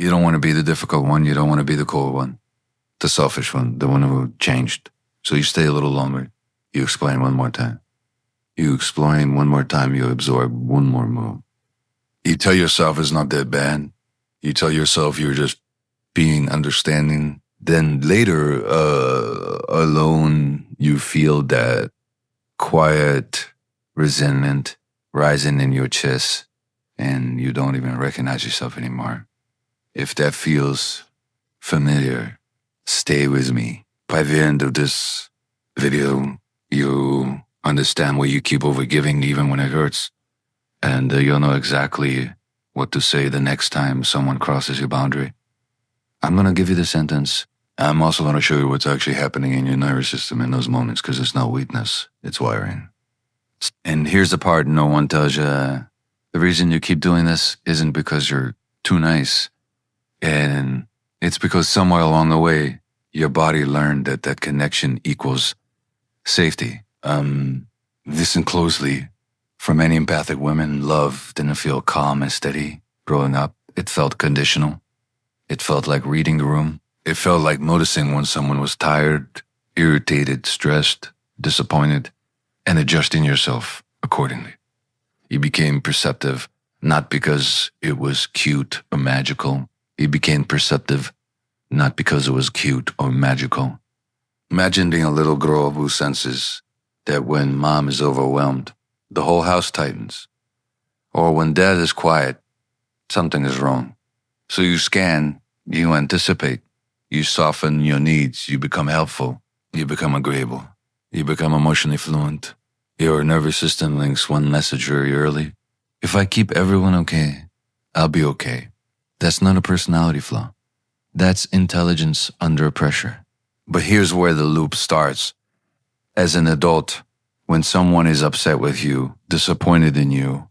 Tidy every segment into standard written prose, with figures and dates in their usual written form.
You don't want to be the difficult one. You don't want to be the cold one, the selfish one, the one who changed. So you stay a little longer. You explain one more time. You explain one more time. You absorb one more move. You tell yourself it's not that bad. You tell yourself you're just being understanding. Then later, alone, you feel that quiet resentment rising in your chest, and you don't even recognize yourself anymore. If that feels familiar, stay with me. By the end of this video, you understand why you keep overgiving even when it hurts. And you'll know exactly what to say the next time someone crosses your boundary. I'm going to give you the sentence. I'm also going to show you what's actually happening in your nervous system in those moments, because it's not weakness, it's wiring. And here's the part no one tells you. The reason you keep doing this isn't because you're too nice. And it's because somewhere along the way, your body learned that that connection equals safety. Listen closely. For many empathic women, love didn't feel calm and steady growing up. It felt conditional. It felt like reading the room. It felt like noticing when someone was tired, irritated, stressed, disappointed, and adjusting yourself accordingly. You became perceptive, not because it was cute or magical. You became perceptive, not because it was cute or magical. Imagine being a little girl who senses that when mom is overwhelmed, the whole house tightens. Or when dad is quiet, something is wrong. So you scan, you anticipate, you soften your needs, you become helpful, you become agreeable, you become emotionally fluent. Your nervous system links one message very early. If I keep everyone okay, I'll be okay. That's not a personality flaw. That's intelligence under pressure. But here's where the loop starts. As an adult, when someone is upset with you, disappointed in you,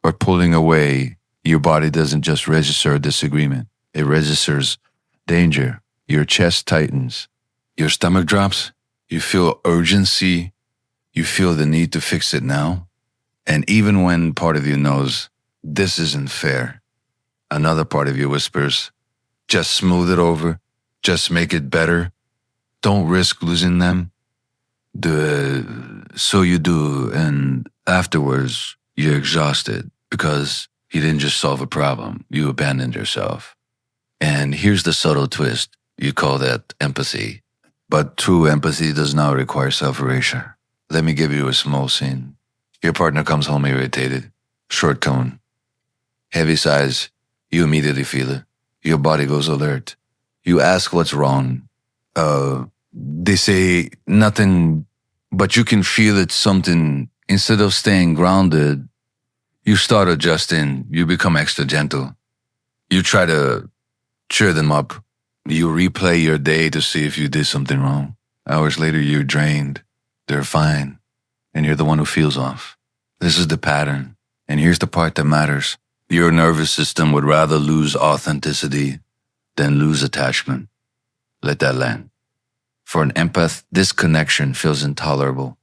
or pulling away, your body doesn't just register disagreement. It registers danger. Your chest tightens. Your stomach drops. You feel urgency. You feel the need to fix it now. And even when part of you knows this isn't fair, another part of you whispers, just smooth it over. Just make it better. Don't risk losing them. So you do, and afterwards, you're exhausted because you didn't just solve a problem, you abandoned yourself. And here's the subtle twist. You call that empathy. But true empathy does not require self-erasure. Let me give you a small scene. Your partner comes home irritated, short tone, heavy sighs. You immediately feel it. Your body goes alert. You ask what's wrong. They say nothing, but you can feel it's something. Instead of staying grounded, you start adjusting. You become extra gentle. You try to cheer them up. You replay your day to see if you did something wrong. Hours later, you're drained. They're fine. And you're the one who feels off. This is the pattern. And here's the part that matters. Your nervous system would rather lose authenticity than lose attachment. Let that land. For an empath, this connection feels intolerable,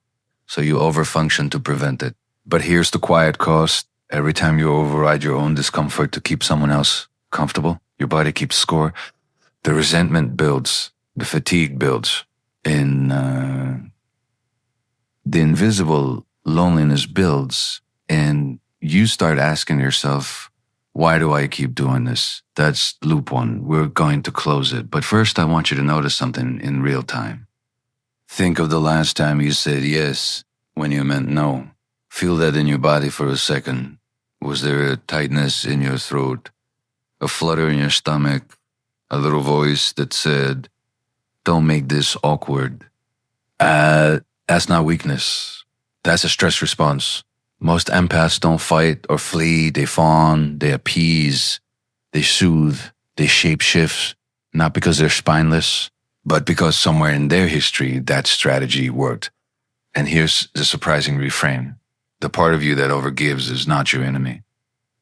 so you overfunction to prevent it. But here's the quiet cost. Every time you override your own discomfort to keep someone else comfortable, your body keeps score. The resentment builds, the fatigue builds, and the invisible loneliness builds, and you start asking yourself, why do I keep doing this? That's loop one. We're going to close it. But first, I want you to notice something in real time. Think of the last time you said yes when you meant no. Feel that in your body for a second. Was there a tightness in your throat? A flutter in your stomach? A little voice that said, don't make this awkward? That's not weakness. That's a stress response. Most empaths don't fight or flee, they fawn, they appease, they soothe, they shape-shift, not because they're spineless, but because somewhere in their history that strategy worked. And here's the surprising reframe. The part of you that overgives is not your enemy.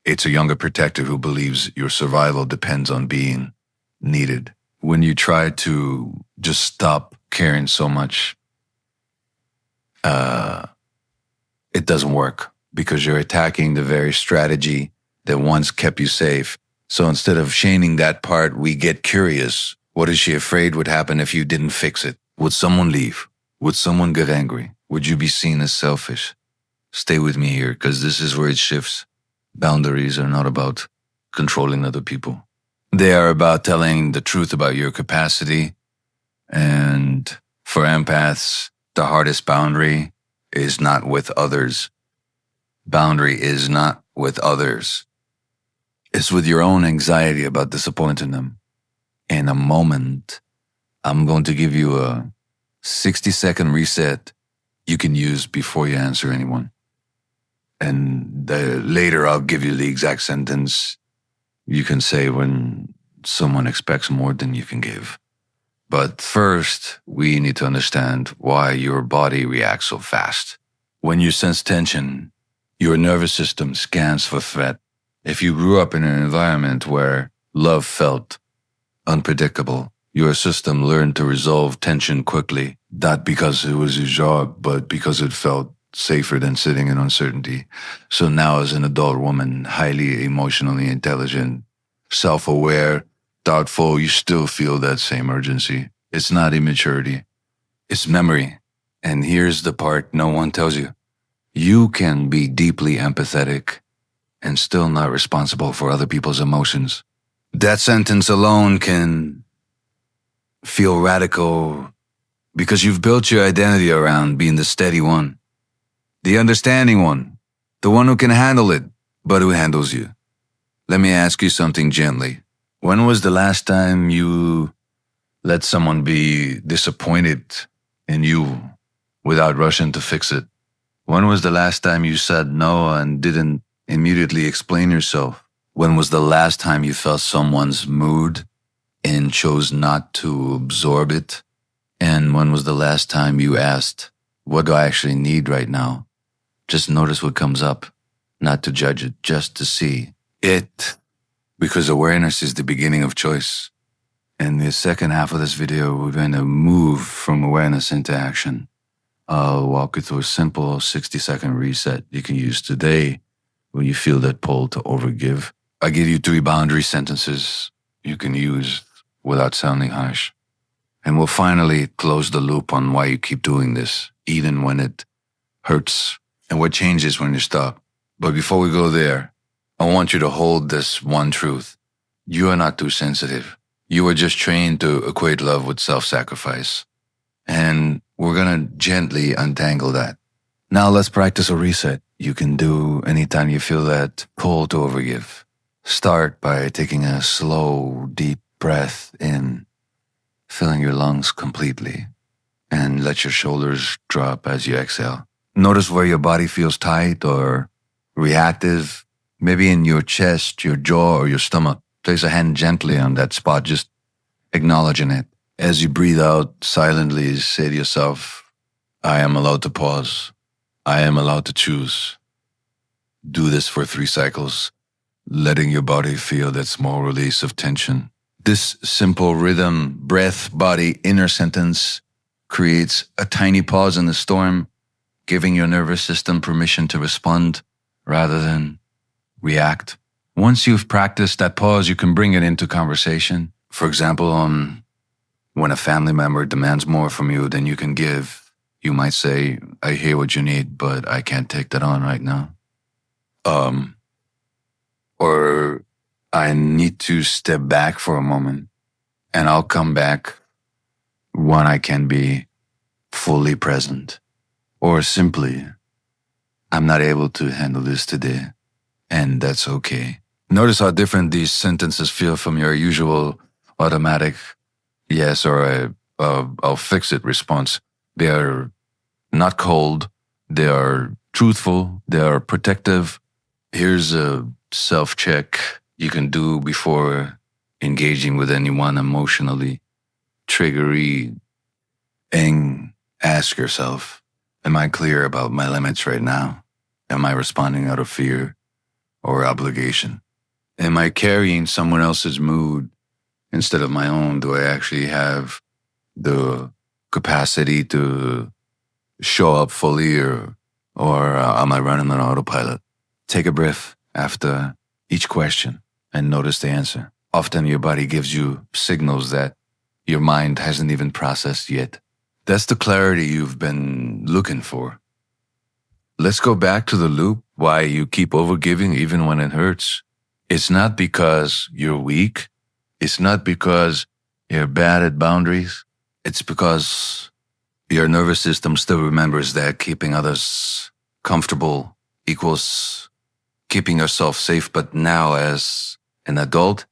It's a younger protector who believes your survival depends on being needed. When you try to just stop caring so much, it doesn't work because you're attacking the very strategy that once kept you safe. So instead of shaming that part, we get curious. What is she afraid would happen if you didn't fix it? Would someone leave? Would someone get angry? Would you be seen as selfish? Stay with me here, because this is where it shifts. Boundaries are not about controlling other people. They are about telling the truth about your capacity. And for empaths, the hardest boundary is not with others. Boundary is not with others. It's with your own anxiety about disappointing them. In a moment, I'm going to give you a 60-second reset you can use before you answer anyone. And later I'll give you the exact sentence you can say when someone expects more than you can give. But first, we need to understand why your body reacts so fast. When you sense tension, your nervous system scans for threat. If you grew up in an environment where love felt unpredictable, your system learned to resolve tension quickly, not because it was your job, but because it felt safer than sitting in uncertainty. So now as an adult woman, highly emotionally intelligent, self-aware, thoughtful, you still feel that same urgency. It's not immaturity. It's memory. And here's the part no one tells you. You can be deeply empathetic and still not responsible for other people's emotions. That sentence alone can feel radical because you've built your identity around being the steady one, the understanding one, the one who can handle it, but who handles you. Let me ask you something gently. When was the last time you let someone be disappointed in you without rushing to fix it? When was the last time you said no and didn't immediately explain yourself? When was the last time you felt someone's mood and chose not to absorb it? And when was the last time you asked, what do I actually need right now? Just notice what comes up, not to judge it, just to see it. Because awareness is the beginning of choice. In the second half of this video, we're going to move from awareness into action. I'll walk you through a simple 60-second reset you can use today when you feel that pull to overgive. I give you 3 boundary sentences you can use without sounding harsh. And we'll finally close the loop on why you keep doing this, even when it hurts, and what changes when you stop. But before we go there, I want you to hold this one truth. You are not too sensitive. You are just trained to equate love with self-sacrifice. And we're going to gently untangle that. Now let's practice a reset you can do anytime you feel that pull to overgive. Start by taking a slow, deep breath in, filling your lungs completely, and let your shoulders drop as you exhale. Notice where your body feels tight or reactive, maybe in your chest, your jaw, or your stomach. Place a hand gently on that spot, just acknowledging it. As you breathe out, silently say to yourself, I am allowed to pause. I am allowed to choose. Do this for 3 cycles, letting your body feel that small release of tension. This simple rhythm, breath, body, inner sentence creates a tiny pause in the storm, giving your nervous system permission to respond rather than react. Once you've practiced that pause, you can bring it into conversation. For example, when a family member demands more from you than you can give, you might say, I hear what you need, but I can't take that on right now. Or I need to step back for a moment, and I'll come back when I can be fully present. Or simply, I'm not able to handle this today, and that's okay. Notice how different these sentences feel from your usual automatic yes or I'll fix it response. They are not cold, they are truthful, they are protective. Here's a self-check you can do before engaging with anyone emotionally triggery. And ask yourself, am I clear about my limits right now? Am I responding out of fear or obligation? Am I carrying someone else's mood instead of my own? Do I actually have the capacity to show up fully, or am I running on autopilot? Take a breath after each question. and notice the answer. Often your body gives you signals that your mind hasn't even processed yet. That's the clarity you've been looking for. Let's go back to the loop, why you keep overgiving even when it hurts. It's not because you're weak. It's not because you're bad at boundaries. It's because your nervous system still remembers that keeping others comfortable equals keeping yourself safe. But now, as an adult,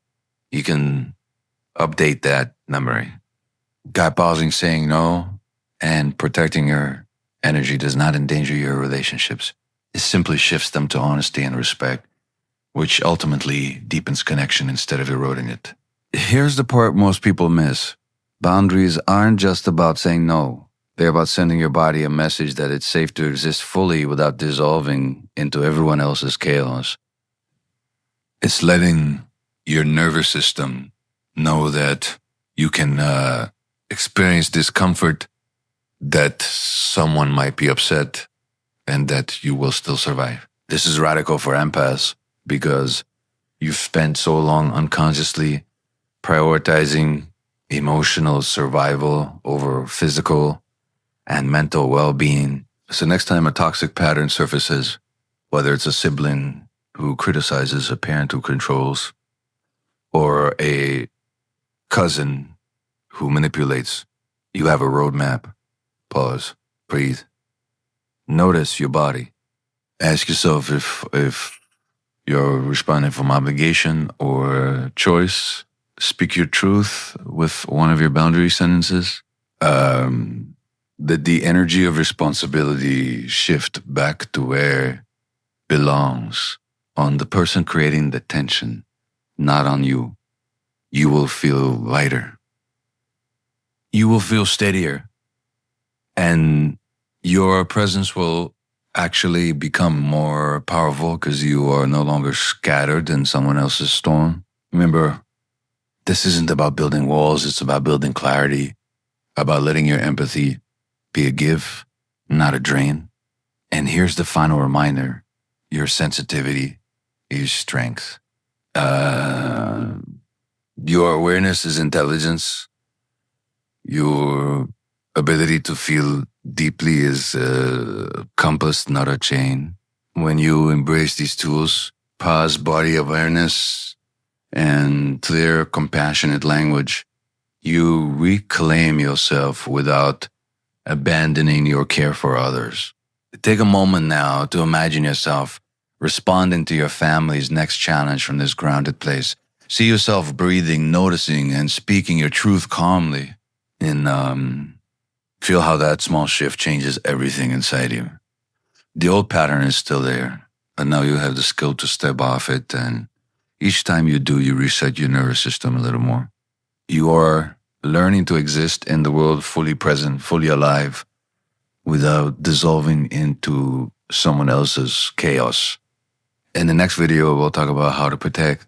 you can update that memory. By pausing, saying no, and protecting your energy does not endanger your relationships. It simply shifts them to honesty and respect, which ultimately deepens connection instead of eroding it. Here's the part most people miss. Boundaries aren't just about saying no. They're about sending your body a message that it's safe to exist fully without dissolving into everyone else's chaos. It's letting your nervous system know that you can experience discomfort, that someone might be upset, and that you will still survive. This is radical for empaths because you've spent so long unconsciously prioritizing emotional survival over physical and mental well-being. So next time a toxic pattern surfaces, whether it's a sibling who criticizes, a parent who controls, or a cousin who manipulates, you have a roadmap. Pause, breathe, notice your body. Ask yourself if you're responding from obligation or choice. Speak your truth with one of your boundary sentences. That the energy of responsibility shift back to where it belongs, on the person creating the tension, not on you. You will feel lighter. You will feel steadier. And your presence will actually become more powerful because you are no longer scattered in someone else's storm. Remember, this isn't about building walls, it's about building clarity, about letting your empathy be a give, not a drain. And here's the final reminder: your sensitivity is strength. Your awareness is intelligence. Your ability to feel deeply is a compass, not a chain. When you embrace these tools, pause, body awareness, and clear, compassionate language, you reclaim yourself without abandoning your care for others. Take a moment now to imagine yourself responding to your family's next challenge from this grounded place. See yourself breathing, noticing, and speaking your truth calmly. And feel how that small shift changes everything inside you. The old pattern is still there, but now you have the skill to step off it, and each time you do, you reset your nervous system a little more. You are learning to exist in the world fully present, fully alive, without dissolving into someone else's chaos. In the next video, we'll talk about how to protect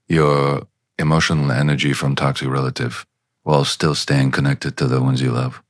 your emotional energy from toxic relative while still staying connected to the ones you love.